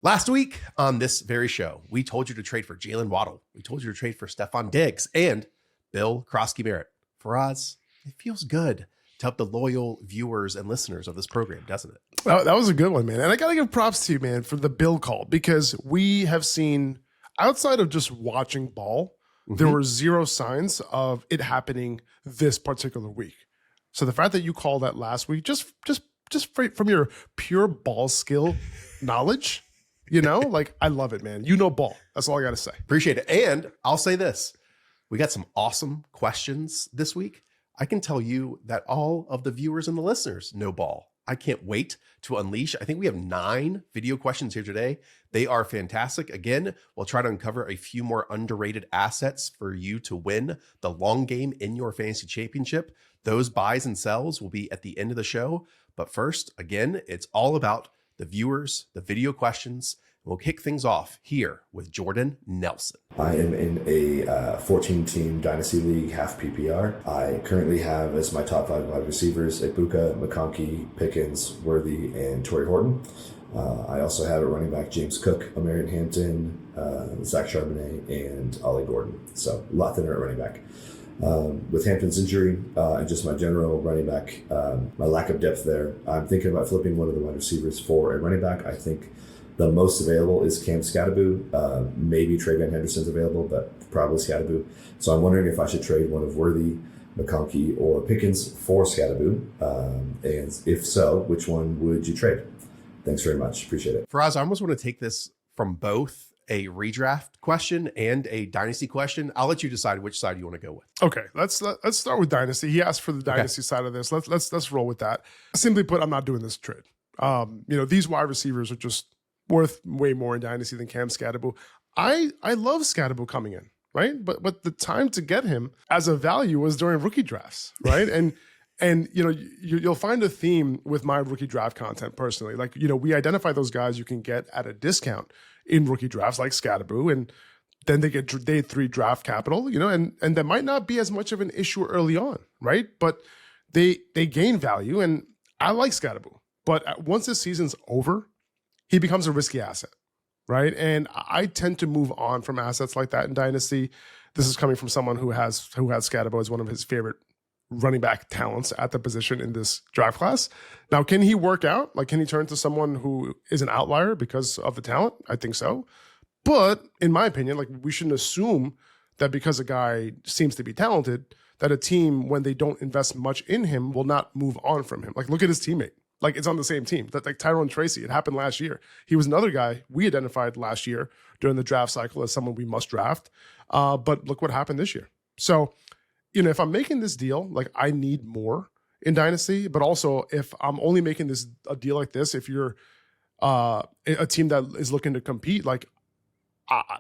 Last week on this very show, we told you to trade for Jalen Waddle. We told you to trade for Stephon Diggs and Bill Krosky-Merritt. Faraz, it feels good to help the loyal viewers and listeners of this program, doesn't it? That was a good one, man. And I got to give props to you, man, for the Bill call, because we have seen, outside of just watching ball, there were zero signs of it happening this particular week. So the fact that you called that last week, just from your pure ball skill knowledge, like, I love it, man. You know ball. That's all I got to say. Appreciate it. And I'll say this. We got some awesome questions this week. I can tell you that all of the viewers and the listeners know ball. I can't wait to unleash. I think we have 9 video questions here today. They are fantastic. Again, we'll try to uncover a few more underrated assets for you to win the long game in your fantasy championship. Those buys and sells will be at the end of the show. But first, again, it's all about the viewers, the video questions. We'll kick things off here with Jordan Nelson. I am in a 14-team Dynasty League, half PPR. I currently have as my top 5 wide receivers, Egbuka, McConkey, Pickens, Worthy, and Torrey Horton. I also have a running back, James Cook, Amarian Hampton, Zach Charbonnet, and Ollie Gordon. So a lot thinner at running back. With Hampton's injury and just my general running back, my lack of depth there, I'm thinking about flipping one of the wide receivers for a running back. I think the most available is Cam Skattebo. Maybe Trey Van Henderson's available, but probably Skattebo. So I'm wondering if I should trade one of Worthy, McConkey, or Pickens for Skattebo. And if so, which one would you trade? Thanks very much. Appreciate it. Faraz, I almost want to take this from both a redraft question and a dynasty question. I'll let you decide which side you want to go with. Okay, let's start with dynasty. He asked for the dynasty side of this. Let's roll with that. Simply put, I'm not doing this trade. These wide receivers are just worth way more in dynasty than Cam Skattebo. I love Skattebo coming in, right? But the time to get him as a value was during rookie drafts, right? and you'll find a theme with my rookie draft content personally. Like, we identify those guys you can get at a discount in rookie drafts, like Skattebo, and then they get day 3 draft capital, and that might not be as much of an issue early on, right? But they gain value, and I like Skattebo. But once the season's over, he becomes a risky asset, right? And I tend to move on from assets like that in Dynasty. This is coming from someone who has Skattebo as one of his favorite running back talents at the position in this draft class. Now, can he work out? Like, can he turn to someone who is an outlier because of the talent? I think so. But in my opinion, like, we shouldn't assume that because a guy seems to be talented, that a team, when they don't invest much in him, will not move on from him. Like, look at his teammate. Like, it's on the same team. That, like, Tyrone Tracy, it happened last year. He was another guy we identified last year during the draft cycle as someone we must draft. But look what happened this year. So, if I'm making this deal, like, I need more in Dynasty, but also if I'm only making a deal like this, if you're a team that is looking to compete, like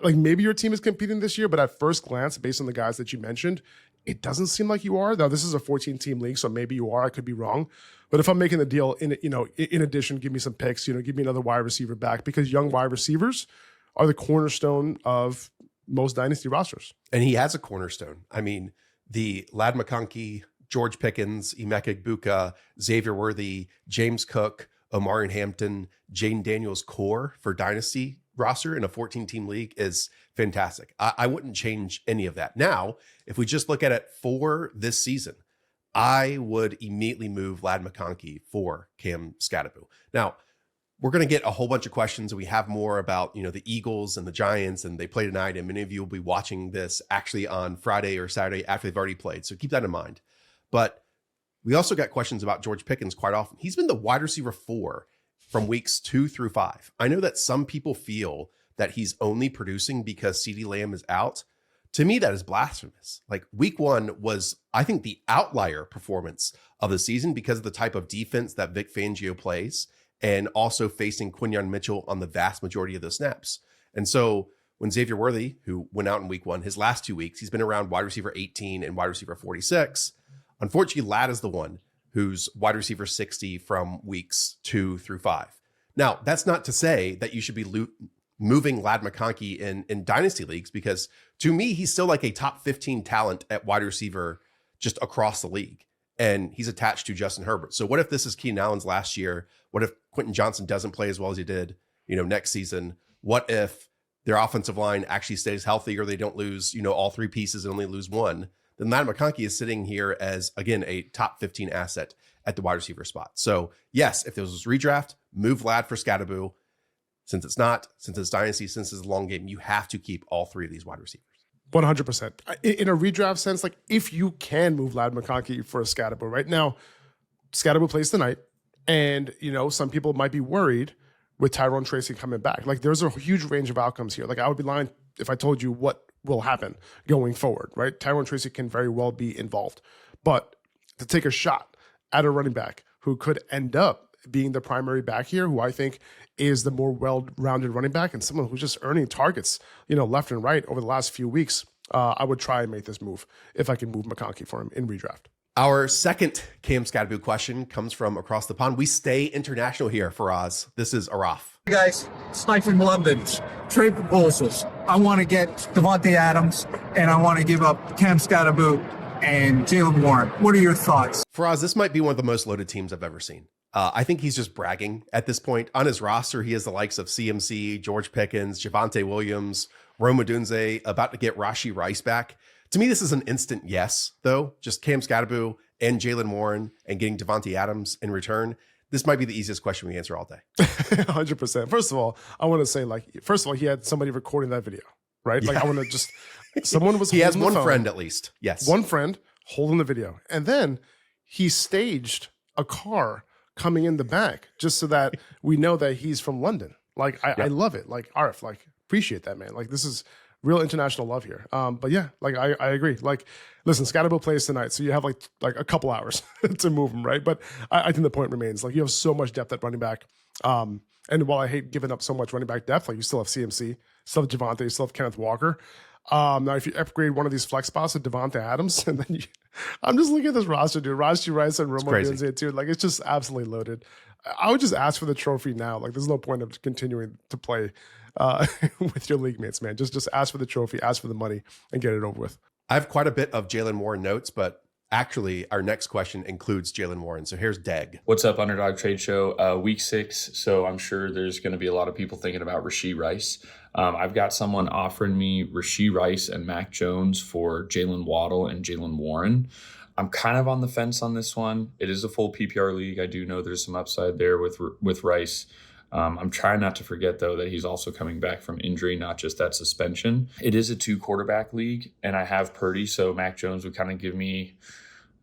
maybe your team is competing this year, but at first glance, based on the guys that you mentioned, it doesn't seem like you are. Now, this is a 14-team league, so maybe you are. I could be wrong. But if I'm making the deal, in addition, give me some picks, give me another wide receiver back, because young wide receivers are the cornerstone of most Dynasty rosters. And he has a cornerstone. I mean, the Lad McConkey, George Pickens, Emeka Egbuka, Xavier Worthy, James Cook, Omarion Hampton, Jaden Daniels core for Dynasty roster in a 14-team league is fantastic. I wouldn't change any of that. Now, if we just look at it for this season, I would immediately move Lad McConkey for Cam Skattebo. Now, we're going to get a whole bunch of questions, and we have more about, the Eagles and the Giants, and they play tonight, and many of you will be watching this actually on Friday or Saturday after they've already played. So keep that in mind. But we also got questions about George Pickens quite often. He's been the wide receiver 4 from weeks 2 through 5. I know that some people feel that he's only producing because CeeDee Lamb is out. To me, that is blasphemous. Like, week 1 was, I think, the outlier performance of the season because of the type of defense that Vic Fangio plays, and also facing Quinyon Mitchell on the vast majority of the snaps. And so when Xavier Worthy, who went out in week 1, his last 2 weeks, he's been around wide receiver 18 and wide receiver 46. Unfortunately, Lad is the one who's wide receiver 60 from weeks 2 through 5. Now, that's not to say that you should be moving Lad McConkey in dynasty leagues, because to me, he's still like a top 15 talent at wide receiver just across the league. And he's attached to Justin Herbert. So what if this is Keenan Allen's last year? What if Quentin Johnson doesn't play as well as he did? next season, what if their offensive line actually stays healthy or they don't lose, all three pieces and only lose one? Then Ladd McConkey is sitting here as, again, a top 15 asset at the wide receiver spot. So yes, if this was redraft, move Ladd for Skattebo. Since it's not, since it's dynasty, since it's a long game, you have to keep all three of these wide receivers. 100%. In a redraft sense, like if you can move Ladd McConkey for a Skattebo right now, Skattebo plays tonight, and some people might be worried with Tyrone Tracy coming back. Like there's a huge range of outcomes here. Like I would be lying if I told you what will happen going forward, right? Tyrone Tracy can very well be involved, but to take a shot at a running back who could end up being the primary back here, who I think is the more well-rounded running back and someone who's just earning targets, left and right over the last few weeks, I would try and make this move if I can move McConkey for him in redraft. Our second Cam Skattebo question comes from across the pond. We stay international here, Faraz. This is Araf. Hey guys, Snipe from London. Trade proposals. I want to get Davante Adams, and I want to give up Cam Skattebo and Jaylen Warren. What are your thoughts? Faraz, this might be one of the most loaded teams I've ever seen. I think he's just bragging at this point. On his roster, he has the likes of CMC, George Pickens, Javonte Williams, Rome Odunze, about to get Rashee Rice back. To me, this is an instant yes, though. Just Cam Skattebo and Jaylen Warren and getting Davante Adams in return. This might be the easiest question we answer all day. 100%. First of all, I want to say, he had somebody recording that video, right? Like, I want to just, someone was he has holding one friend at least. Yes. One friend holding the video. And then he staged a car coming in the back just so that we know that he's from London. Like, I love it. Like, Arif, appreciate that, man. Like, this is real international love here. But yeah, I agree. Like, listen, Skattebo plays tonight, so you have like a couple hours to move him, right? But I think the point remains, you have so much depth at running back. And while I hate giving up so much running back depth, you still have CMC, still have Javonte, you still have Kenneth Walker. Now, if you upgrade one of these flex spots to Davante Adams, and then I'm just looking at this roster, dude. Rashee Rice and Rome Odunze, dude. It's just absolutely loaded. I would just ask for the trophy now. There's no point of continuing to play with your league mates, man. Just ask for the trophy, ask for the money, and get it over with. I have quite a bit of Jaylen Warren notes, but actually, our next question includes Jaylen Warren. So here's Deg. What's up, Underdog Trade Show? Week 6, so I'm sure there's going to be a lot of people thinking about Rashee Rice. I've got someone offering me Rashee Rice and Mac Jones for Jalen Waddle and Jaylen Warren. I'm kind of on the fence on this one. It is a full PPR league. I do know there's some upside there with Rice. I'm trying not to forget, though, that he's also coming back from injury, not just that suspension. It is a 2-quarterback league, and I have Purdy, so Mac Jones would kind of give me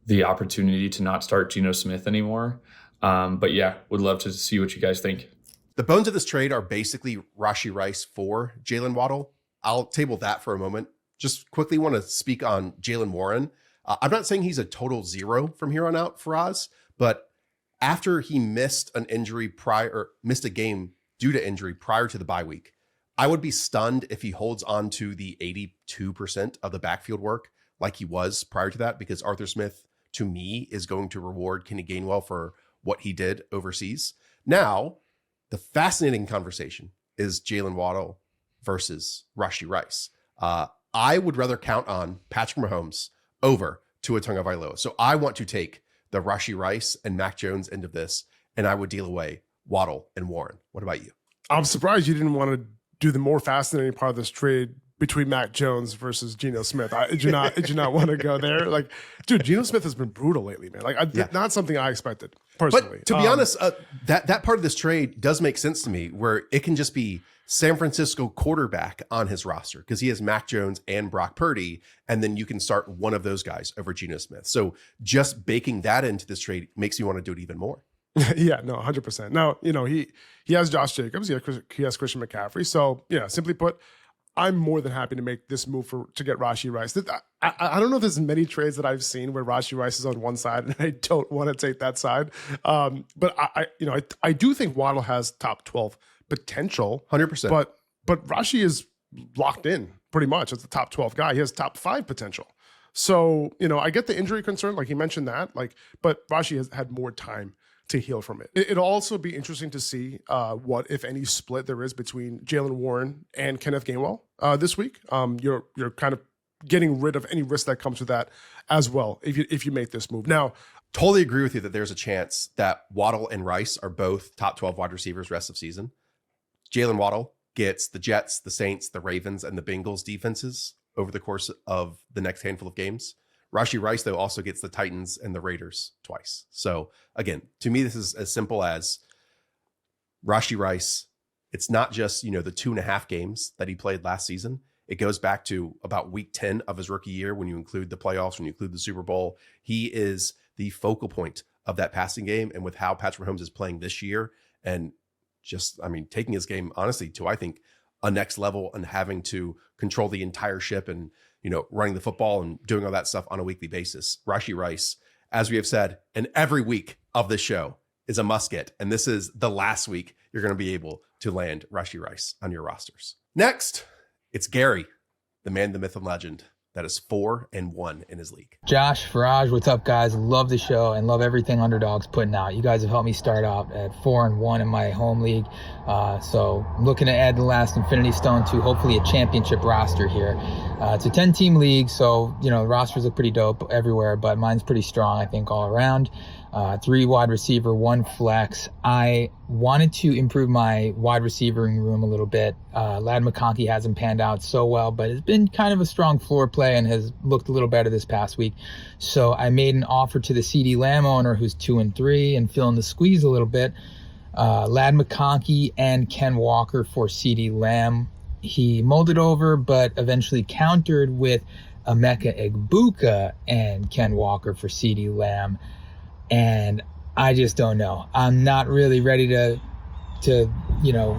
the opportunity to not start Geno Smith anymore. But yeah, would love to see what you guys think. The bones of this trade are basically Rashee Rice for Jalen Waddle. I'll table that for a moment. Just quickly want to speak on Jaylen Warren. I'm not saying he's a total zero from here on out for Oz, but after he missed a game due to injury prior to the bye week, I would be stunned if he holds on to the 82% of the backfield work like he was prior to that, because Arthur Smith, to me, is going to reward Kenny Gainwell for what he did overseas. Now, the fascinating conversation is Jalen Waddle versus Rashee Rice. I would rather count on Patrick Mahomes over Tua Tagovailoa. So I want to take the Rashee Rice and Mac Jones end of this, and I would deal away Waddle and Warren. What about you? I'm surprised you didn't want to do the more fascinating part of this trade between Mac Jones versus Geno Smith. Did you not want to go there? Dude, Geno Smith has been brutal lately, man. Not something I expected personally. But to be honest, that part of this trade does make sense to me, where it can just be San Francisco quarterback on his roster because he has Mac Jones and Brock Purdy, and then you can start one of those guys over Geno Smith. So just baking that into this trade makes me want to do it even more. Yeah, no, 100%. Now, he has Josh Jacobs, he has Christian McCaffrey. So, simply put, I'm more than happy to make this move to get Rashee Rice. I don't know if there's many trades that I've seen where Rashee Rice is on one side and I don't want to take that side. But I do think Waddle has top 12 potential. 100%. But Rashee is locked in pretty much as the top 12 guy. He has top 5 potential. So, I get the injury concern, like he mentioned that, but Rashee has had more time to heal from it. It'll also be interesting to see what, if any, split there is between Jaylen Warren and Kenneth Gainwell this week. You're kind of getting rid of any risk that comes with that as well if you make this move. Now, totally agree with you that there's a chance that Waddle and Rice are both top 12 wide receivers rest of season. Jalen Waddle gets the Jets, the Saints, the Ravens, and the Bengals defenses over the course of the next handful of games. Rashee Rice, though, also gets the Titans and the Raiders twice. So again, to me, this is as simple as Rashee Rice. It's not just, the 2.5 games that he played last season. It goes back to about week 10 of his rookie year when you include the playoffs, when you include the Super Bowl. He is the focal point of that passing game. And with how Patrick Mahomes is playing this year and just, taking his game, honestly, to, I think, a next level and having to control the entire ship and, running the football and doing all that stuff on a weekly basis. Rashee Rice, as we have said, in every week of this show is a must get. And this is the last week you're going to be able to land Rashee Rice on your rosters. Next, it's Gary, the man, the myth, and legend. That is 4-1 in his league. Josh, Faraz, what's up, guys? Love the show and love everything Underdog's putting out. You guys have helped me start out at 4-1 in my home league. So I'm looking to add the last Infinity Stone to hopefully a championship roster here. It's a 10-team league, so, the rosters are pretty dope everywhere, but mine's pretty strong, I think, all around. 3 wide receiver, 1 flex. I wanted to improve my wide receiving room a little bit. Ladd McConkey hasn't panned out so well, but it's been kind of a strong floor play and has looked a little better this past week. So I made an offer to the CeeDee Lamb owner, who's 2-3 and feeling the squeeze a little bit. Ladd McConkey and Ken Walker for CeeDee Lamb. He molded over, but eventually countered with Emeka Egbuka and Ken Walker for CeeDee Lamb. And I just don't know. I'm not really ready to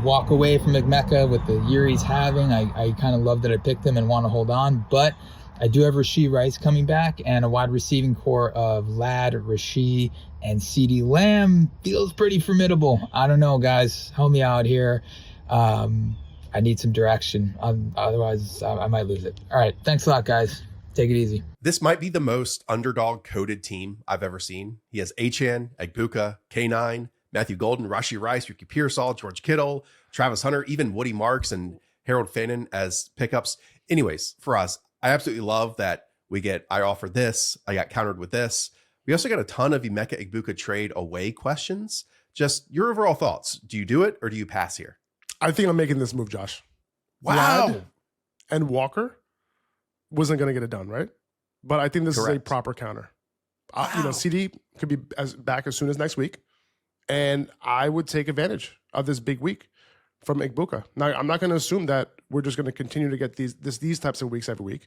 walk away from Emeka with the year he's having. I kind of love that I picked him and want to hold on, but I do have Rashee Rice coming back, and a wide receiving core of Ladd, Rashee, and CeeDee Lamb feels pretty formidable. I don't know, guys. Help me out here. I need some direction. Otherwise, I might lose it. All right. Thanks a lot, guys. Take it easy. This might be the most underdog-coded team I've ever seen. He has Achane, Egbuka, K9, Matthew Golden, Rashee Rice, Ricky Pearsall, George Kittle, Travis Hunter, even Woody Marks and Harold Fannin as pickups. Anyways, for us, I absolutely love that I offered this, I got countered with this. We also got a ton of Emeka Egbuka trade away questions. Just your overall thoughts. Do you do it or do you pass here? I think I'm making this move, Josh. Wow. Ladd and Walker wasn't going to get it done, right? But I think this is a proper counter. Wow. CeeDee could be back as soon as next week, and I would take advantage of this big week from Egbuka. Now, I'm not going to assume that we're just going to continue to get these types of weeks every week.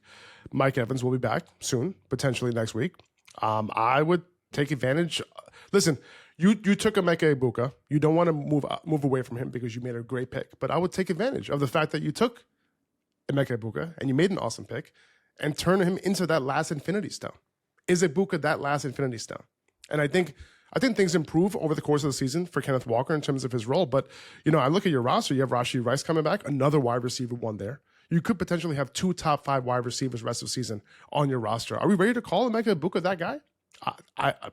Mike Evans will be back soon, potentially next week. I would take advantage. Listen, you took Emeka Egbuka. You don't want to move away from him because you made a great pick. But I would take advantage of the fact that you took Emeka Egbuka and you made an awesome pick and turn him into that last Infinity Stone. Is Egbuka that last Infinity Stone? And I think things improve over the course of the season for Kenneth Walker in terms of his role. But, I look at your roster. You have Rashee Rice coming back, another wide receiver one there. You could potentially have 2 top 5 wide receivers rest of the season on your roster. Are we ready to call Emeka Egbuka that guy?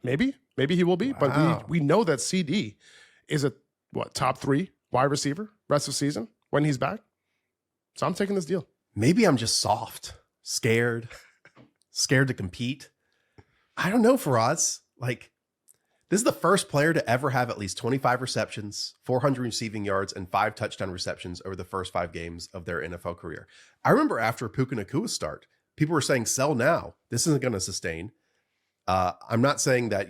Maybe he will be. Wow. But we know that CeeDee is a top 3 wide receiver rest of the season when he's back. So I'm taking this deal. Maybe I'm just soft, scared to compete. I don't know, Faraz. This is the first player to ever have at least 25 receptions, 400 receiving yards, and 5 touchdown receptions over the first 5 games of their NFL career. I remember after Puka Nakua's start, people were saying, sell now. This isn't going to sustain. I'm not saying that,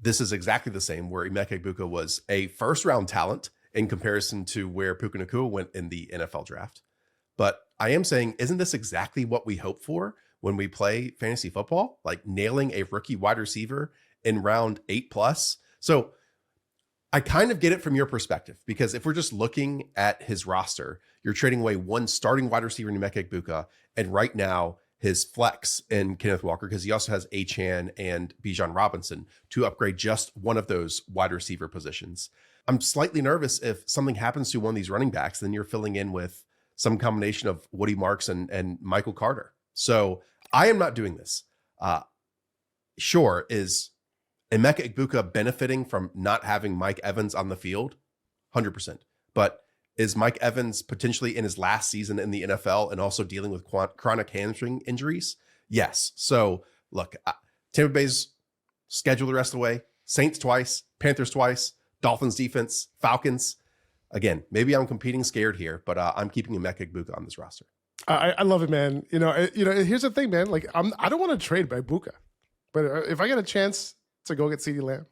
this is exactly the same where Emeka Egbuka was a first-round talent in comparison to where Puka Nakua went in the NFL draft. But I am saying, isn't this exactly what we hope for when we play fantasy football? Like nailing a rookie wide receiver in round 8+. So I kind of get it from your perspective, because if we're just looking at his roster, you're trading away 1 starting wide receiver in Emeka Egbuka, and right now his flex in Kenneth Walker, because he also has Achane and Bijan Robinson to upgrade just one of those wide receiver positions. I'm slightly nervous if something happens to one of these running backs, then you're filling in with some combination of Woody Marks and Michael Carter. So I am not doing this. Sure, is Emeka Egbuka benefiting from not having Mike Evans on the field? 100%. But is Mike Evans potentially in his last season in the NFL and also dealing with chronic hamstring injuries? Yes. So look, Tampa Bay's schedule the rest of the way. Saints twice, Panthers twice, Dolphins defense, Falcons. again, maybe I'm competing scared here, but I'm keeping Emeka Egbuka on this roster. I love it, man. Here's the thing, man. Like, I don't want to trade Egbuka, but if I get a chance to go get CeeDee Lamb,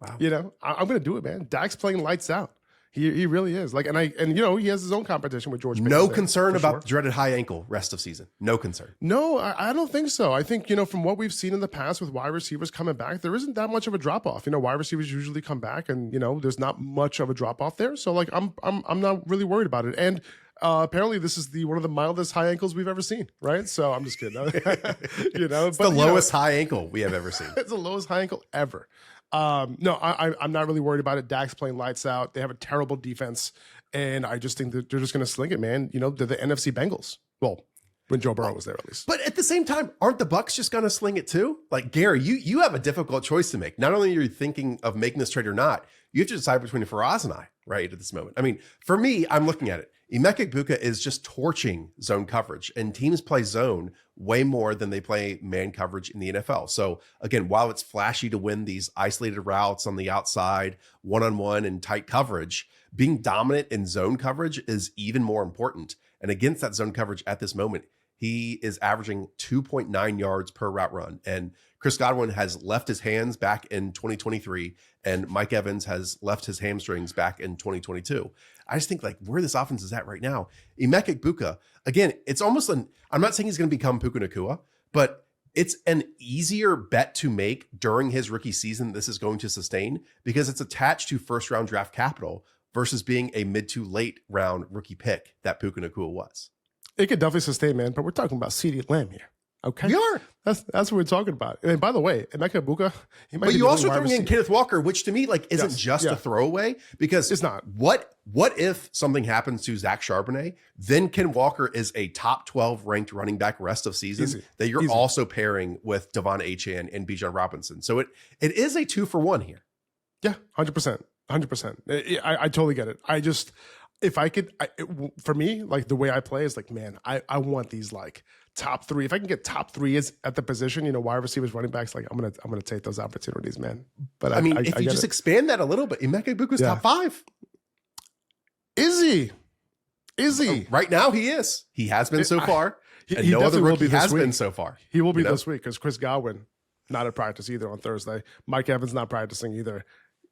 wow. I'm going to do it, man. Dak's playing lights out. He really is. Like, and he has his own competition with George. No concern about the dreaded high ankle rest of season. No concern. No, I don't think so. I think, from what we've seen in the past with wide receivers coming back, there isn't that much of a drop off. Wide receivers usually come back, and there's not much of a drop off there. So like, I'm not really worried about it. And apparently, this is one of the mildest high ankles we've ever seen, right? So I'm just kidding. It's the lowest high ankle we have ever seen. It's the lowest high ankle ever. No, I'm not really worried about it. Dak's playing lights out. They have a terrible defense, and I just think that they're just going to sling it, man. They're the NFC Bengals. Well, when Joe Burrow was there, at least. But at the same time, aren't the Bucs just going to sling it too? Like, Gary, you have a difficult choice to make. Not only are you thinking of making this trade or not, you have to decide between Faraz and I right at this moment. I mean, for me, I'm looking at it. Emeka Egbuka is just torching zone coverage, and teams play zone way more than they play man coverage in the NFL. So again, while it's flashy to win these isolated routes on the outside, one-on-one and tight coverage, being dominant in zone coverage is even more important. And against that zone coverage at this moment, he is averaging 2.9 yards per route run. And Chris Godwin has left his hands back in 2023, and Mike Evans has left his hamstrings back in 2022. I just think like where this offense is at right now, Emeka Egbuka, again, it's almost I'm not saying he's going to become Puka Nacua, but it's an easier bet to make during his rookie season. This is going to sustain because it's attached to first round draft capital versus being a mid to late round rookie pick that Puka Nacua was. It could definitely sustain, man, but we're talking about CeeDee Lamb here. Okay, we are. That's what we're talking about. And by the way, Emeka Egbuka, but you also throwing in Kenneth Walker, which to me like isn't just a throwaway because it's not. What if something happens to Zach Charbonnet? Then Ken Walker is a top 12 ranked running back rest of season that you're also pairing with Davante Achane and Bijan Robinson. So it is a 2-for-1 here. Yeah, 100%, 100%. I totally get it. I just if I could, for me, like the way I play is like, man, I want these like top three. If I can get top three is at the position, wide receivers, running backs, like I'm gonna take those opportunities, man. But I mean, if you just expand that a little bit, Emeka Egbuka's top 5. Is he? Right now, he is. He has been so far. And he no other rookie has week. been so far. He will be this week because Chris Godwin not at practice either on Thursday. Mike Evans not practicing either.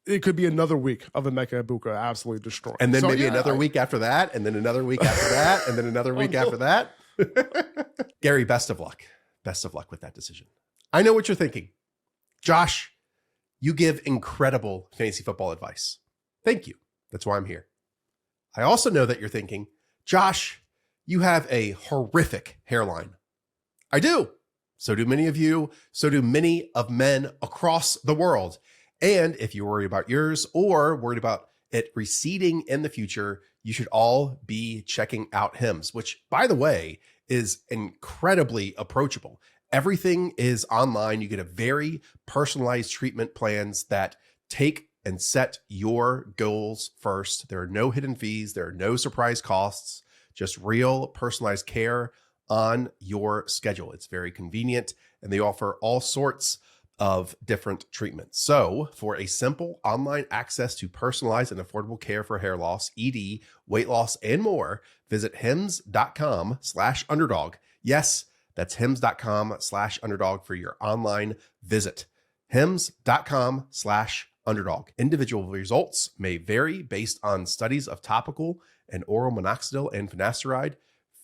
It could be another week of Emeka Egbuka absolutely destroying. And then another week after that, and then another week after that, and then another week after that. Gary, best of luck. Best of luck with that decision. I know what you're thinking. Josh, you give incredible fantasy football advice. Thank you. That's why I'm here. I also know that you're thinking, Josh, you have a horrific hairline. I do. So do many of you. So do many of men across the world. And if you worry about yours or worried about it receding in the future, you should all be checking out Hims, which, by the way, is incredibly approachable. Everything is online. You get a very personalized treatment plans that take and set your goals first. There are no hidden fees. There are no surprise costs, just real personalized care on your schedule. It's very convenient, and they offer all sorts of different treatments. So for a simple online access to personalized and affordable care for hair loss, ED, weight loss, and more, visit hims.com/underdog. Yes, that's hims.com/underdog for your online visit. hims.com/underdog. Individual results may vary based on studies of topical and oral minoxidil and finasteride.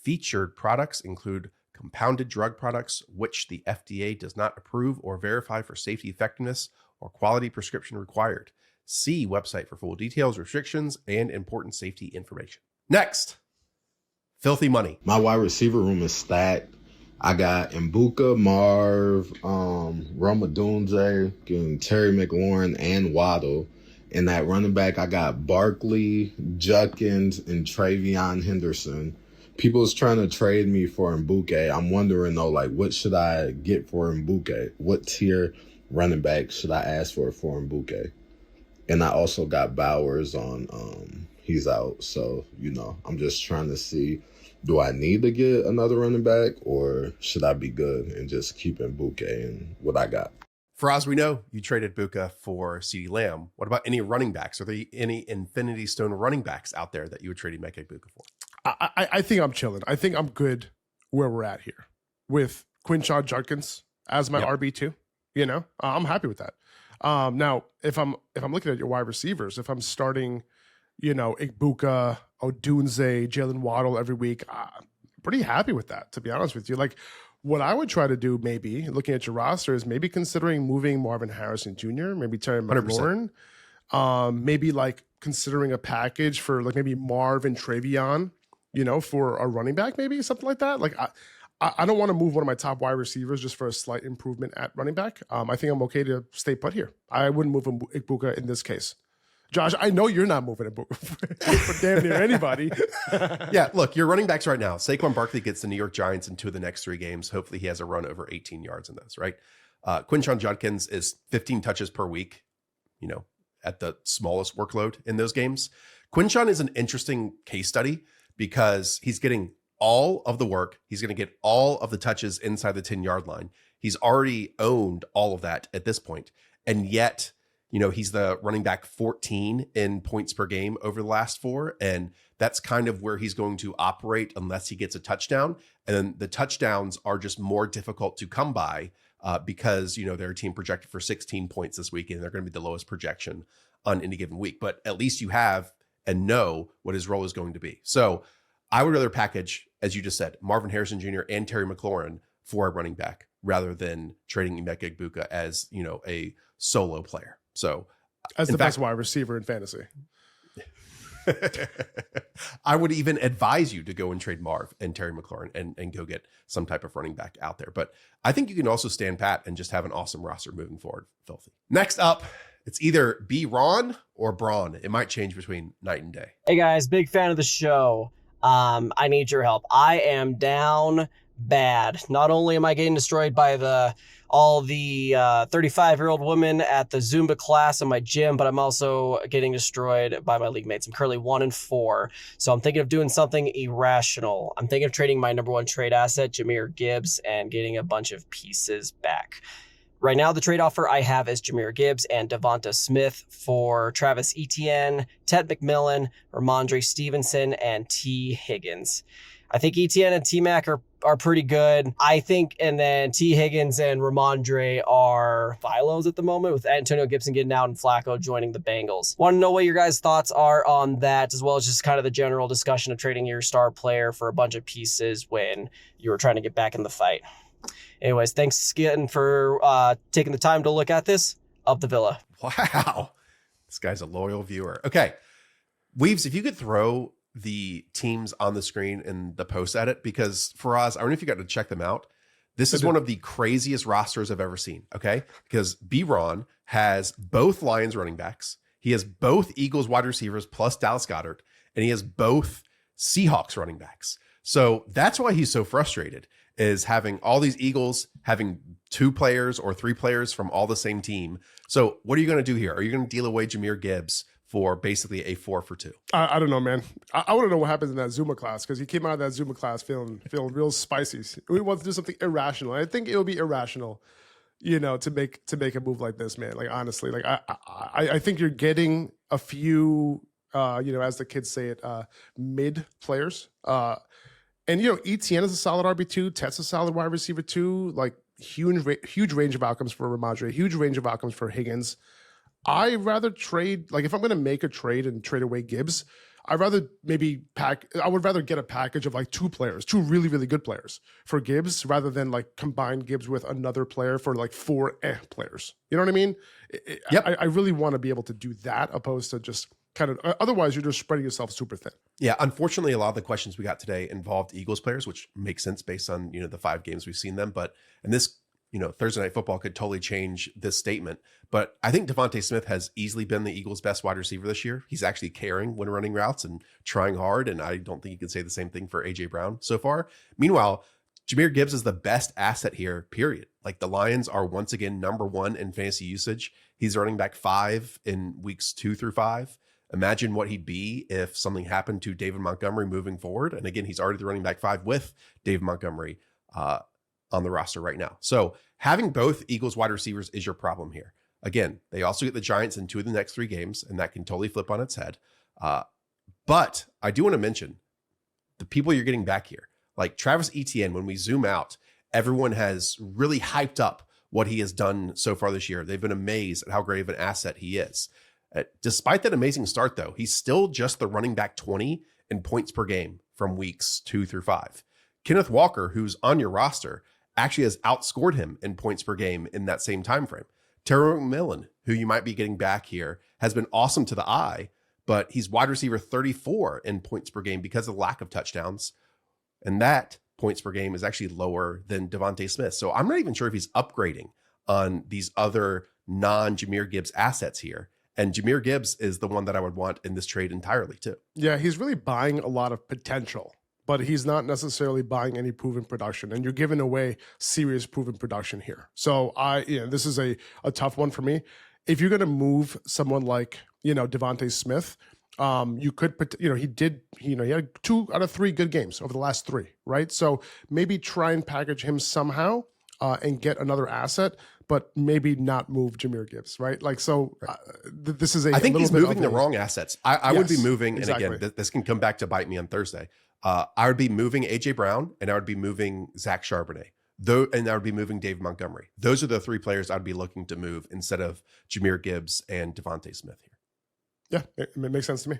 Featured products include compounded drug products, which the FDA does not approve or verify for safety, effectiveness, or quality prescription required. See website for full details, restrictions, and important safety information. Next, filthy money. My wide receiver room is stacked. I got Egbuka, Marv, Romadunze, Terry McLaurin, and Waddle. In that running back, I got Barkley, Judkins, and Travion Henderson. People's trying to trade me for Egbuka. I'm wondering, though, like, what should I get for Egbuka? What tier running back should I ask for Egbuka? And I also got Bowers on, he's out. So, I'm just trying to see, do I need to get another running back or should I be good and just keep Egbuka and what I got? Faraz, we know you traded Buka for CeeDee Lamb. What about any running backs? Are there any Infinity Stone running backs out there that you would trade Emeka Egbuka for? I think I'm chilling. I think I'm good where we're at here with Quinshon Judkins as my RB2. I'm happy with that. Now, if I'm looking at your wide receivers, if I'm starting, Egbuka, Odunze, Jalen Waddle every week, I'm pretty happy with that, to be honest with you. Like, what I would try to do, maybe looking at your roster, is maybe considering moving Marvin Harrison Jr., maybe Terry McLaurin, maybe like considering a package for like maybe Marv and Travion, for a running back, maybe something like that. Like, I don't want to move one of my top wide receivers just for a slight improvement at running back. I think I'm okay to stay put here. I wouldn't move Egbuka in this case. Josh, I know you're not moving Egbuka for damn near anybody. Yeah, look, your running backs right now. Saquon Barkley gets the New York Giants in 2 of the next 3 games. Hopefully he has a run over 18 yards in those, right? Quinshon Judkins is 15 touches per week, at the smallest workload in those games. Quinshon is an interesting case study because he's getting all of the work. He's going to get all of the touches inside the 10-yard line. He's already owned all of that at this point. And yet, he's the running back 14 in points per game over the last 4. And that's kind of where he's going to operate unless he gets a touchdown. And then the touchdowns are just more difficult to come by because, they're a team projected for 16 points this week, and they're going to be the lowest projection on any given week. But at least you have and know what his role is going to be. So I would rather package, as you just said, Marvin Harrison Jr. and Terry McLaurin for a running back rather than trading Emeka Egbuka as, a solo player. So as the best wide receiver in fantasy. I would even advise you to go and trade Marv and Terry McLaurin and go get some type of running back out there. But I think you can also stand pat and just have an awesome roster moving forward. Filthy. Next up, it's either B. Ron or Braun. It might change between night and day. Hey guys, big fan of the show. I need your help. I am down bad. Not only am I getting destroyed by all the 35-year-old women at the Zumba class in my gym, but I'm also getting destroyed by my league mates. I'm currently 1-4, so I'm thinking of doing something irrational. I'm thinking of trading my number 1 trade asset, Jahmyr Gibbs, and getting a bunch of pieces back. Right now, the trade offer I have is Jahmyr Gibbs and Davante Smith for Travis Etienne, Ted McMillan, Ramondre Stevenson, and T. Higgins. I think Etienne and T-Mac are pretty good. I think, and then T. Higgins and Ramondre are Philos at the moment, with Antonio Gibson getting out and Flacco joining the Bengals. Want to know what your guys' thoughts are on that, as well as just kind of the general discussion of trading your star player for a bunch of pieces when you were trying to get back in the fight. Anyways, thanks again for taking the time to look at this. Of the Villa. Wow. This guy's a loyal viewer. Okay. Weaves, if you could throw the teams on the screen in the post edit, because Faraz, I don't know if you got to check them out. This is one of the craziest rosters I've ever seen. Okay. Because B-Ron has both Lions running backs. He has both Eagles wide receivers plus Dallas Goedert, and he has both Seahawks running backs. So that's why he's so frustrated, is having all these Eagles, having 2 players or 3 players from all the same team. So what are you going to do here? Are you going to deal away Jahmyr Gibbs for basically a 4 for 2? I don't know, man. I want to know what happens in that Zuma class, because he came out of that Zuma class feeling real spicy. We want to do something irrational. I think it would be irrational, to make a move like this, man. Like, honestly, like I think you're getting a few, as the kids say it, mid players. And, ETN is a solid RB2. Tet's a solid wide receiver 2. Like, huge range of outcomes for Ramondre. Huge range of outcomes for Higgins. I'd rather trade, like, if I'm going to make a trade and trade away Gibbs, I would rather get a package of like 2 players, 2 really, really good players for Gibbs, rather than like combine Gibbs with another player for like 4 players. You know what I mean? Yep. I really want to be able to do that, opposed to just kind of, otherwise you're just spreading yourself super thin. Yeah, unfortunately, a lot of the questions we got today involved Eagles players, which makes sense based on, the 5 games we've seen them. But, and this, Thursday Night Football could totally change this statement. But I think Davante Smith has easily been the Eagles' best wide receiver this year. He's actually caring when running routes and trying hard. And I don't think you can say the same thing for A.J. Brown so far. Meanwhile, Jahmyr Gibbs is the best asset here, period. Like, the Lions are once again number 1 in fantasy usage. He's running back 5 in weeks 2 through 5. Imagine what he'd be if something happened to David Montgomery moving forward. And again, he's already the running back 5 with David Montgomery on the roster right now. So having both Eagles wide receivers is your problem here. Again, they also get the Giants in 2 of the next 3 games, and that can totally flip on its head. But I do want to mention the people you're getting back here. Like Travis Etienne, when we zoom out, everyone has really hyped up what he has done so far this year. They've been amazed at how great of an asset he is. Despite that amazing start, though, he's still just the running back 20 in points per game from weeks 2 through 5. Kenneth Walker, who's on your roster, actually has outscored him in points per game in that same time frame. Terry McMillan, who you might be getting back here, has been awesome to the eye, but he's wide receiver 34 in points per game because of the lack of touchdowns. And that points per game is actually lower than Davante Smith. So I'm not even sure if he's upgrading on these other non-Jahmyr Gibbs assets here. And Jahmyr Gibbs is the one that I would want in this trade entirely too. Yeah, he's really buying a lot of potential, but he's not necessarily buying any proven production. And you're giving away serious proven production here. So this is a tough one for me. If you're going to move someone like, Davante Smith, you could, he had 2 out of 3 good games over the last 3, right? So maybe try and package him somehow and get another asset, but maybe not move Jahmyr Gibbs, right? Like, so this is I think he's moving the wrong assets. I would be moving, exactly. And again, this can come back to bite me on Thursday. I would be moving A.J. Brown, and I would be moving Zach Charbonnet, and I would be moving Dave Montgomery. Those are the 3 players I'd be looking to move instead of Jahmyr Gibbs and Davante Smith here. Yeah, it makes sense to me.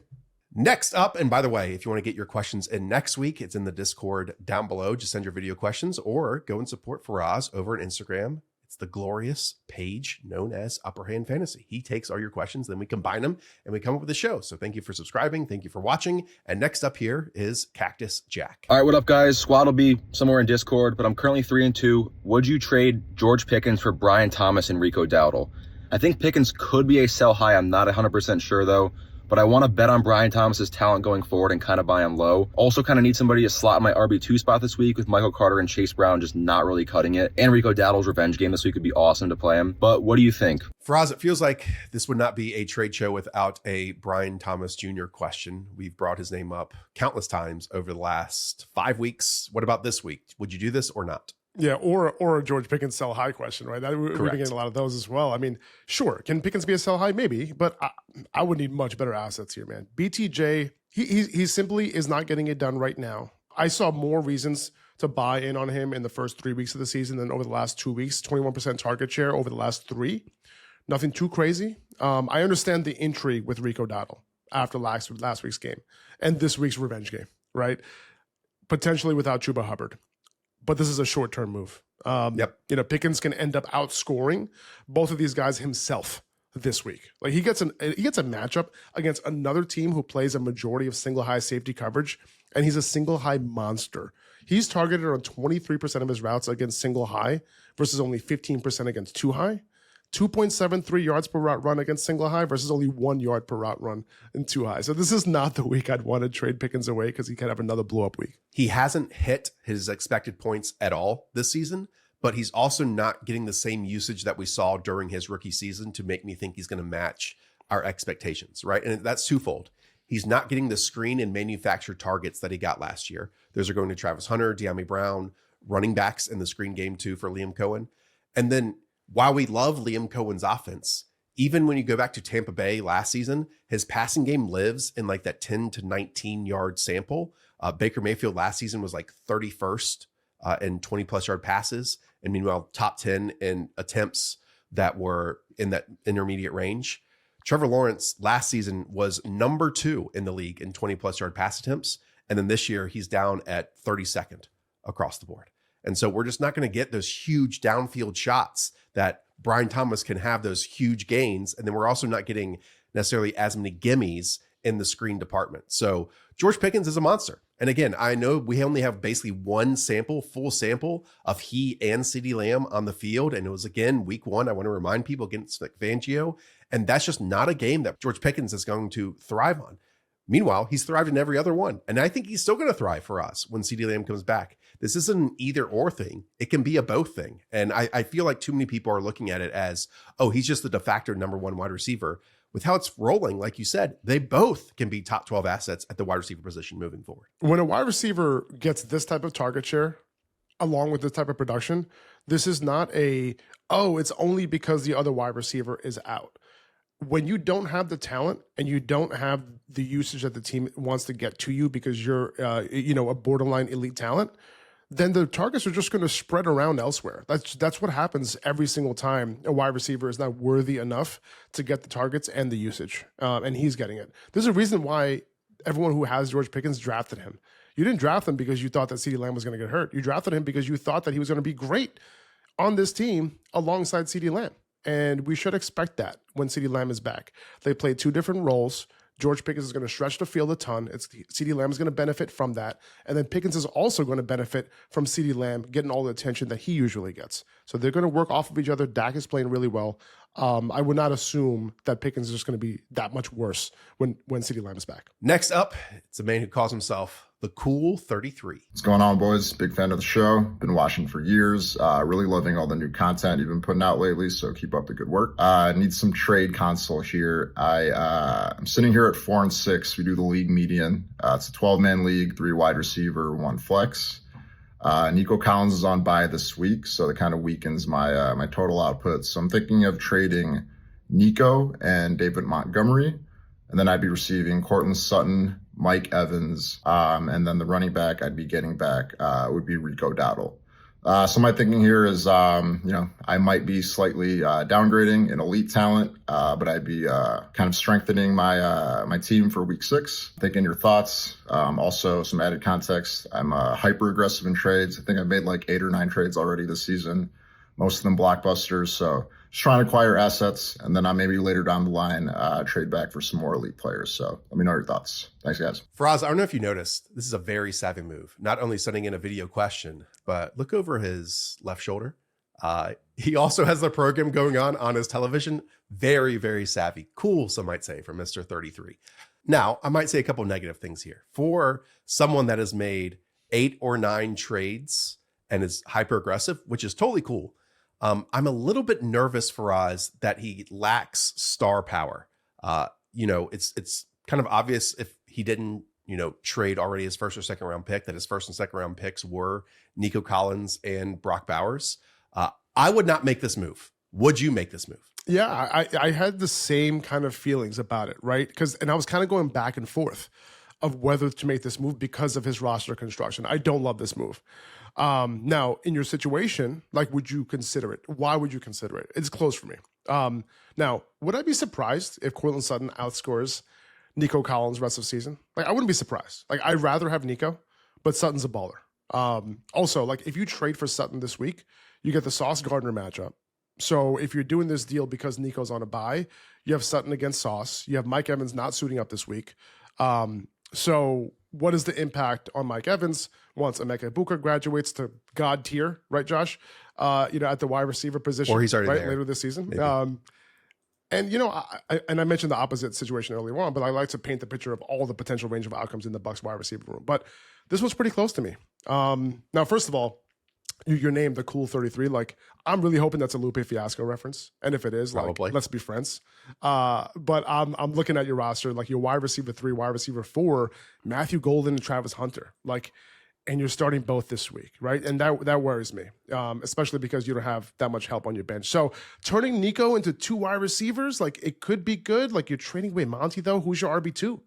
Next up, and by the way, if you want to get your questions in next week, it's in the Discord down below. Just send your video questions or go and support Faraz over on Instagram. It's the glorious page known as Upper Hand Fantasy. He takes all your questions, then we combine them and we come up with a show. So thank you for subscribing. Thank you for watching. And next up here is Cactus Jack. All right, what up, guys? Squad will be somewhere in Discord, but I'm currently 3-2. Would you trade George Pickens for Brian Thomas and Rico Dowdle? I think Pickens could be a sell high. I'm not 100% sure, though. But I want to bet on Brian Thomas's talent going forward and kind of buy him low. Also kind of need somebody to slot in my RB2 spot this week with Michael Carter and Chase Brown just not really cutting it. And Rico Dowdle's revenge game this week would be awesome to play him. But what do you think? Faraz, it feels like this would not be a trade show without a Brian Thomas Jr. question. We've brought his name up countless times over the last 5 weeks. What about this week? Would you do this or not? Yeah, or a George Pickens sell high question, right? We've been getting a lot of those as well. I mean, sure, can Pickens be a sell high? Maybe, but I would need much better assets here, man. BTJ, he simply is not getting it done right now. I saw more reasons to buy in on him in the first 3 weeks of the season than over the last 2 weeks. 21% target share over the last 3. Nothing too crazy. I understand the intrigue with Rico Dowdle after last week's game and this week's revenge game, right? Potentially without Chuba Hubbard. But this is a short-term move. Pickens can end up outscoring both of these guys himself this week. Like he gets a matchup against another team who plays a majority of single high safety coverage, and he's a single high monster. He's targeted on 23% of his routes against single high versus only 15% against two high. 2.73 yards per route run against single high versus only 1 yard per route run in two high. So this is not the week I'd want to trade Pickens away because he could have another blow up week. He hasn't hit his expected points at all this season, but he's also not getting the same usage that we saw during his rookie season to make me think he's going to match our expectations, right? And that's twofold. He's not getting the screen and manufactured targets that he got last year. Those are going to Travis Hunter, De'Ami Brown, running backs in the screen game too for Liam Cohen. And then while we love Liam Cohen's offense, even when you go back to Tampa Bay last season, his passing game lives in like that 10 to 19 yard sample. Baker Mayfield last season was like 31st in 20 plus yard passes. And meanwhile, top 10 in attempts that were in that intermediate range. Trevor Lawrence last season was number 2 in the league in 20 plus yard pass attempts. And then this year he's down at 32nd across the board. And so we're just not going to get those huge downfield shots that Brian Thomas can have, those huge gains. And then we're also not getting necessarily as many gimmies in the screen department. So George Pickens is a monster. And again, I know we only have basically one full sample of he and CeeDee Lamb on the field. And it was, again, week 1. I want to remind people against Fangio. And that's just not a game that George Pickens is going to thrive on. Meanwhile, he's thrived in every other one. And I think he's still going to thrive for us when CeeDee Lamb comes back. This isn't an either or thing. It can be a both thing. And I feel like too many people are looking at it as, oh, he's just the de facto number 1 wide receiver. With how it's rolling, like you said, they both can be top 12 assets at the wide receiver position moving forward. When a wide receiver gets this type of target share, along with this type of production, this is not it's only because the other wide receiver is out. When you don't have the talent and you don't have the usage that the team wants to get to you because you're, a borderline elite talent, then the targets are just going to spread around elsewhere. That's what happens every single time a wide receiver is not worthy enough to get the targets and the usage, and he's getting it. There's a reason why everyone who has George Pickens drafted him. You didn't draft him because you thought that CeeDee Lamb was going to get hurt. You drafted him because you thought that he was going to be great on this team alongside CeeDee Lamb. And we should expect that when CeeDee Lamb is back. They play two different roles. George Pickens is going to stretch the field a ton. CeeDee Lamb is going to benefit from that. And then Pickens is also going to benefit from CeeDee Lamb getting all the attention that he usually gets. So they're going to work off of each other. Dak is playing really well. I would not assume that Pickens is just going to be that much worse when CeeDee Lamb is back. Next up, it's a man who calls himself the Cool 33. What's going on, boys? Big fan of the show. Been watching for years. Really loving all the new content you've been putting out lately, so keep up the good work. Need some trade console here. I'm sitting here at 4-6. We do the league median. It's a 12-man league, 3 wide receiver, 1 flex. Nico Collins is on bye this week, so that kind of weakens my total output. So I'm thinking of trading Nico and David Montgomery, and then I'd be receiving Cortland Sutton, Mike Evans, and then the running back I'd be getting back would be Rico Dowdle. So my thinking here is, I might be slightly downgrading in elite talent, but I'd be kind of strengthening my team for week 6. Thinking your thoughts. Also, some added context. I'm hyper aggressive in trades. I think I've made like 8 or 9 trades already this season, most of them blockbusters. So just trying to acquire assets, and then I maybe later down the line trade back for some more elite players. So let me know your thoughts. Thanks, guys. Faraz, I don't know if you noticed, this is a very savvy move. Not only sending in a video question, but look over his left shoulder. He also has the program going on his television. Very, very savvy. Cool, some might say, from Mr. 33. Now, I might say a couple negative things here. For someone that has made 8 or 9 trades and is hyper aggressive, which is totally cool, I'm a little bit nervous, Faraz, that he lacks star power. It's kind of obvious if he didn't, trade already his first or second round pick, that his first and second round picks were Nico Collins and Brock Bowers. I would not make this move. Would you make this move? Yeah, I had the same kind of feelings about it, right? And I was kind of going back and forth of whether to make this move because of his roster construction. I don't love this move. Now, in your situation, like, would you consider it? Why would you consider it? It's close for me. Now, would I be surprised if Cortland Sutton outscores Nico Collins rest of the season? Like, I wouldn't be surprised. Like, I'd rather have Nico, but Sutton's a baller. Also, like, if you trade for Sutton this week, you get the Sauce Gardner matchup. So if you're doing this deal because Nico's on a bye, you have Sutton against Sauce. You have Mike Evans not suiting up this week. So what is the impact on Mike Evans once Emeka Egbuka graduates to God tier, right, Josh? At the wide receiver position, or he's already right there later this season. Maybe. I mentioned the opposite situation earlier on, but I like to paint the picture of all the potential range of outcomes in the Bucs wide receiver room. But this was pretty close to me. Now, first of all, you're named the Cool 33. Like, I'm really hoping that's a Lupe Fiasco reference, and if it is, Probably. like, let's be friends. But I'm looking at your roster, like your wide receiver 3, wide receiver 4, Matthew Golden and Travis Hunter, like, and you're starting both this week, right? And that worries me, especially because you don't have that much help on your bench. So turning Nico into 2 wide receivers, like, it could be good. Like, you're trading away Monty, though. Who's your RB2?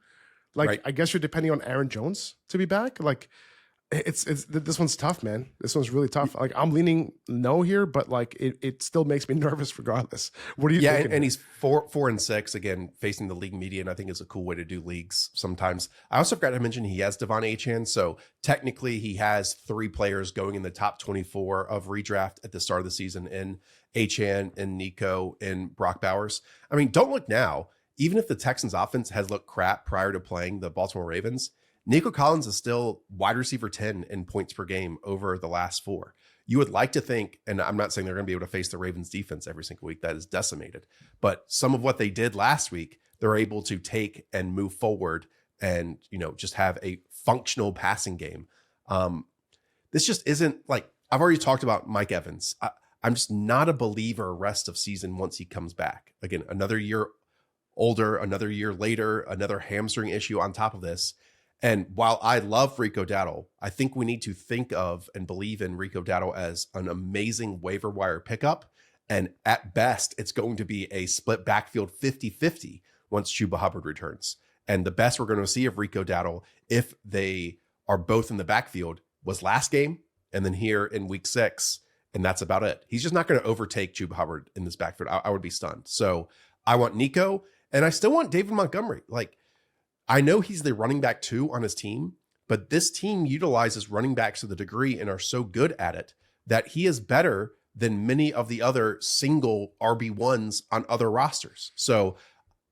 Like, right. I guess you're depending on Aaron Jones to be back. Like, it's this one's tough, man. This one's really tough. Like, I'm leaning no here, but like it still makes me nervous regardless. What do you think? Yeah, and he's 4-6 again, facing the league median. I think is a cool way to do leagues sometimes. I also forgot to mention he has Davante Achane, so technically he has 3 players going in the top 24 of redraft at the start of the season in Achane and Nico and Brock Bowers. I mean, don't look now. Even if the Texans offense has looked crap prior to playing the Baltimore Ravens, Nico Collins is still wide receiver 10 in points per game over the last 4. You would like to think, and I'm not saying they're going to be able to face the Ravens defense every single week, that is decimated, but some of what they did last week, they're able to take and move forward and, just have a functional passing game. This just isn't like, I've already talked about Mike Evans. I'm just not a believer rest of season once he comes back. Again, another year older, another year later, another hamstring issue on top of this. And while I love Rico Dowdle, I think we need to think of and believe in Rico Dowdle as an amazing waiver wire pickup. And at best, it's going to be a split backfield 50-50 once Chuba Hubbard returns. And the best we're going to see of Rico Dowdle, if they are both in the backfield, was last game and then here in week 6. And that's about it. He's just not going to overtake Chuba Hubbard in this backfield. I would be stunned. So I want Nico, and I still want David Montgomery. Like, I know he's the running back 2 on his team, but this team utilizes running backs to the degree and are so good at it that he is better than many of the other single RB1s on other rosters. So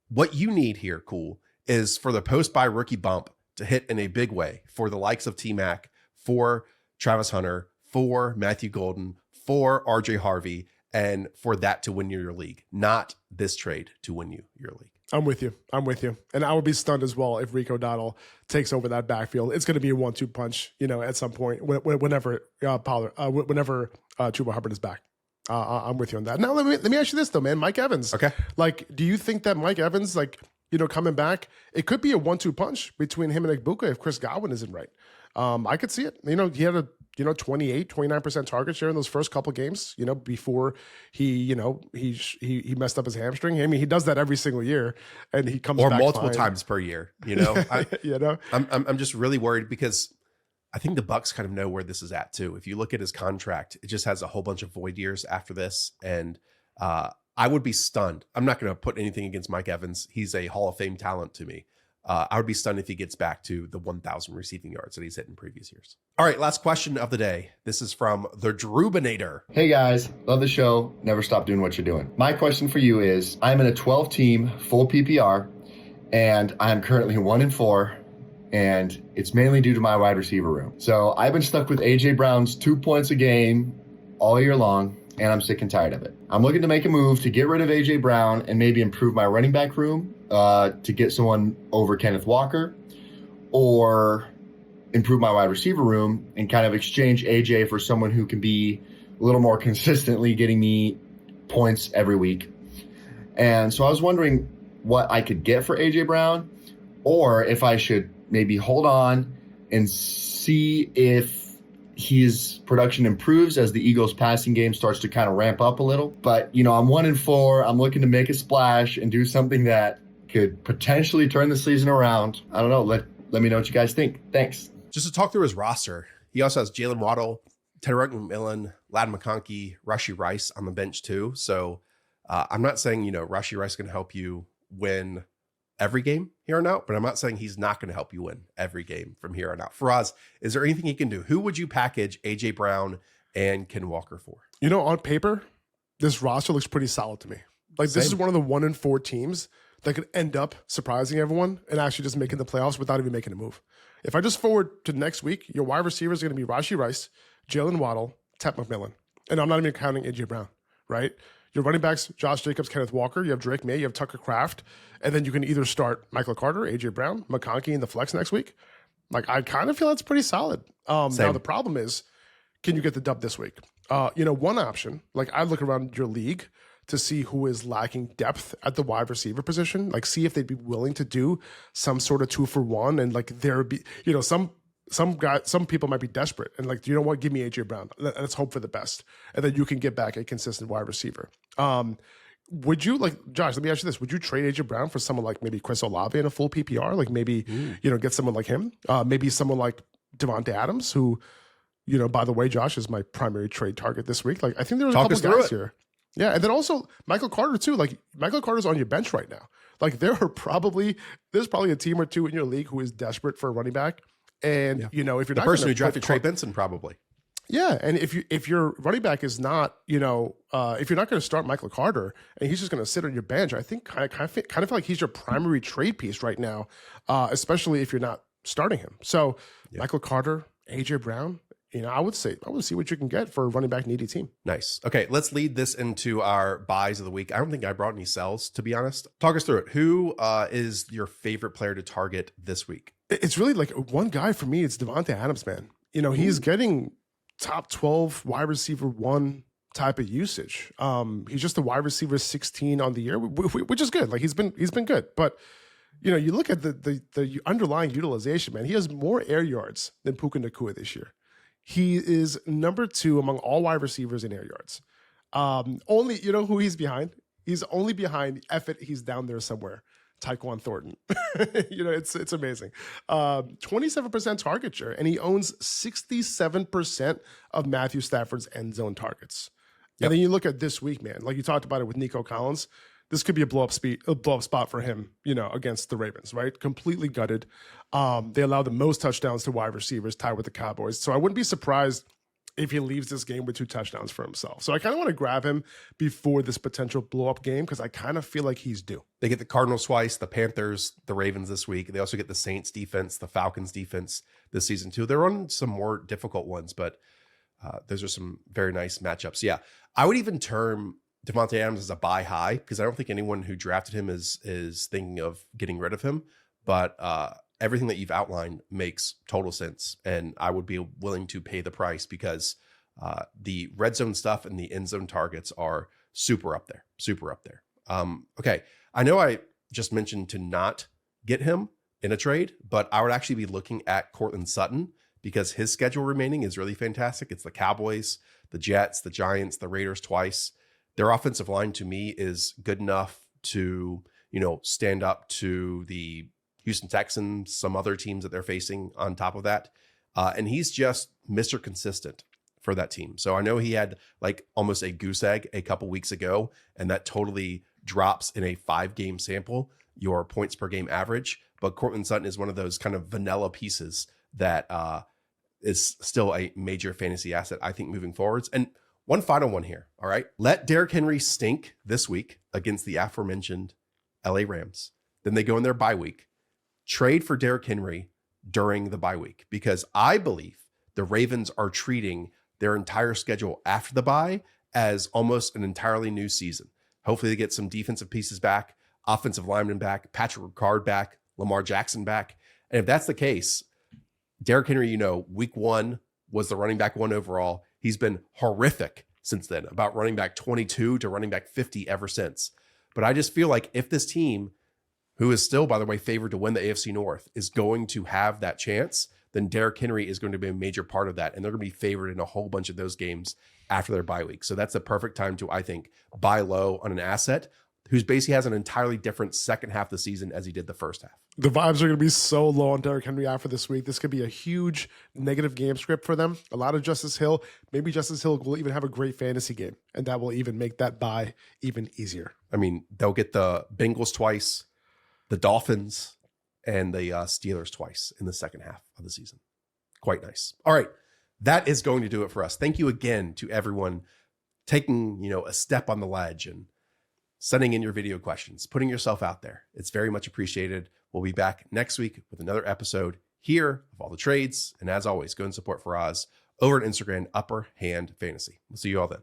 what you need here, Cool, is for the post-bye rookie bump to hit in a big way for the likes of T-Mac, for Travis Hunter, for Matthew Golden, for RJ Harvey, and for that to win you your league, not this trade to win you your league. I'm with you. And I would be stunned as well if Rico Dowdle takes over that backfield. It's going to be a 1-2 punch, at some point, whenever Chuba Hubbard is back. I'm with you on that. Now, let me ask you this, though, man. Mike Evans. Okay. Like, do you think that Mike Evans, coming back, it could be a 1-2 punch between him and Egbuka if Chris Godwin isn't right? I could see it. He had a 29% target share in those first couple games, before he messed up his hamstring. I mean, he does that every single year, and he comes back multiple fine. times per year. I'm just really worried because I think the Bucs kind of know where this is at too. If you look at his contract, it just has a whole bunch of void years after this, and I would be stunned. I'm not going to put anything against Mike Evans. He's a Hall of Fame talent to me. I would be stunned if he gets back to the 1,000 receiving yards that he's hit in previous years. All right, last question of the day. This is from the Drubinator. Hey guys, love the show. Never stop doing what you're doing. My question for you is, I'm in a 12-team full PPR, and I'm currently 1-4, and it's mainly due to my wide receiver room. So I've been stuck with A.J. Brown's 2 points a game all year long, and I'm sick and tired of it. I'm looking to make a move to get rid of A.J. Brown and maybe improve my running back room to get someone over Kenneth Walker, or improve my wide receiver room and kind of exchange A.J. for someone who can be a little more consistently getting me points every week. And so I was wondering what I could get for A.J. Brown, or if I should maybe hold on and see if his production improves as the Eagles passing game starts to kind of ramp up a little. But, I'm 1-4. I'm looking to make a splash and do something that could potentially turn the season around. I don't know. Let me know what you guys think. Thanks. Just to talk through his roster, he also has Jalen Waddle, Tedrick McMillan, Ladd McConkey, Rashee Rice on the bench too. So I'm not saying, Rashee Rice can help you win every game here on out, but I'm not saying he's not going to help you win every game from here on out. Faraz, is there anything he can do? Who would you package A.J. Brown and Ken Walker for? On paper, this roster looks pretty solid to me. This is one of the 1-4 teams that could end up surprising everyone and actually just making the playoffs without even making a move. If I just forward to next week, your wide receivers are going to be Rashee Rice, Jalen Waddle, Ted McMillan. And I'm not even counting A.J. Brown, right? Your running backs, Josh Jacobs, Kenneth Walker. You have Drake May. You have Tucker Kraft. And then you can either start Michael Carter, A.J. Brown, McConkey in the flex next week. I kind of feel that's pretty solid. Now, the problem is, can you get the dub this week? One option, I look around your league to see who is lacking depth at the wide receiver position. See if they'd be willing to do some sort of 2-for-1. And there be, some people might be desperate and you know what, give me A.J. Brown. Let's hope for the best. And then you can get back a consistent wide receiver. Would you, Josh, let me ask you this. Would you trade A.J. Brown for someone like maybe Chris Olave in a full PPR? Maybe, get someone like him. Maybe someone like Davante Adams, who, by the way, Josh, is my primary trade target this week. I think there's a couple guys here. Yeah, and then also Michael Carter too. Michael Carter's on your bench right now. There's probably a team or two in your league who is desperate for a running back. And if you're the not person who drafted Trey Benson, probably. Yeah, and if your running back is not, if you're not going to start Michael Carter and he's just going to sit on your bench, I think kind of feel like he's your primary trade piece right now, especially if you're not starting him. So Michael Carter, A.J. Brown. I would see what you can get for a running back needy team. Nice. Okay, let's lead this into our buys of the week. I don't think I brought any sells, to be honest. Talk us through it. Who is your favorite player to target this week? It's really one guy for me. It's Davante Adams, man. He's getting top 12 wide receiver 1 type of usage. He's just a wide receiver 16 on the year, which is good. He's been good, but you know, you look at the underlying utilization, man. He has more air yards than Puka Nacua this year. He is number 2 among all wide receivers in air yards. Only, you know who he's behind? He's only behind he's down there somewhere. Tyquan Thornton. You know, it's amazing. 27% target share, and he owns 67% of Matthew Stafford's end zone targets. Yep. And then you look at this week, man, like you talked about it with Nico Collins. This could be a blow up spot for him, you know, against the Ravens, right? Completely gutted. They allow the most touchdowns to wide receivers, tied with the Cowboys. So I wouldn't be surprised if he leaves this game with 2 touchdowns for himself. So I kind of want to grab him before this potential blow-up game because I kind of feel like he's due. They get the Cardinals twice, the Panthers, the Ravens this week. They also get the Saints defense, the Falcons defense this season too. They're on some more difficult ones, but those are some very nice matchups. Yeah, I would even term Davante Adams as a buy high because I don't think anyone who drafted him is thinking of getting rid of him. But everything that you've outlined makes total sense, and I would be willing to pay the price because the red zone stuff and the end zone targets are super up there. Okay, I know I just mentioned to not get him in a trade, but I would actually be looking at Courtland Sutton because his schedule remaining is really fantastic. It's the Cowboys, the Jets, the Giants, the Raiders twice. Their offensive line to me is good enough to, you know, stand up to the Houston Texans, some other teams that they're facing on top of that. And he's just Mr. Consistent for that team. So I know he had like almost a goose egg a couple weeks ago, and that totally drops in a 5-game sample, your points per game average. But Courtland Sutton is one of those kind of vanilla pieces that is still a major fantasy asset, I think, moving forwards. And one final one here. All right. Let Derrick Henry stink this week against the aforementioned LA Rams. Then they go in their bye week. Trade for Derrick Henry during the bye week because I believe the Ravens are treating their entire schedule after the bye as almost an entirely new season. Hopefully they get some defensive pieces back, offensive linemen back, Patrick Ricard back, Lamar Jackson back. And if that's the case, Derrick Henry, you know, week 1 was the running back 1 overall. He's been horrific since then, about running back 22 to running back 50 ever since. But I just feel like if this team, who is still, by the way, favored to win the AFC North, is going to have that chance, then Derrick Henry is going to be a major part of that. And they're going to be favored in a whole bunch of those games after their bye week. So that's the perfect time to, I think, buy low on an asset who's basically has an entirely different second half of the season as he did the first half. The vibes are going to be so low on Derrick Henry after this week. This could be a huge negative game script for them. A lot of Justice Hill. Maybe Justice Hill will even have a great fantasy game, and that will even make that buy even easier. I mean, they'll get the Bengals twice, the Dolphins, and the Steelers twice in the second half of the season. Quite nice. All right. That is going to do it for us. Thank you again to everyone taking, you know, a step on the ledge and sending in your video questions, putting yourself out there. It's very much appreciated. We'll be back next week with another episode here of All the Trades. And as always, go and support Faraz over at Instagram, Upper Hand Fantasy. We'll see you all then.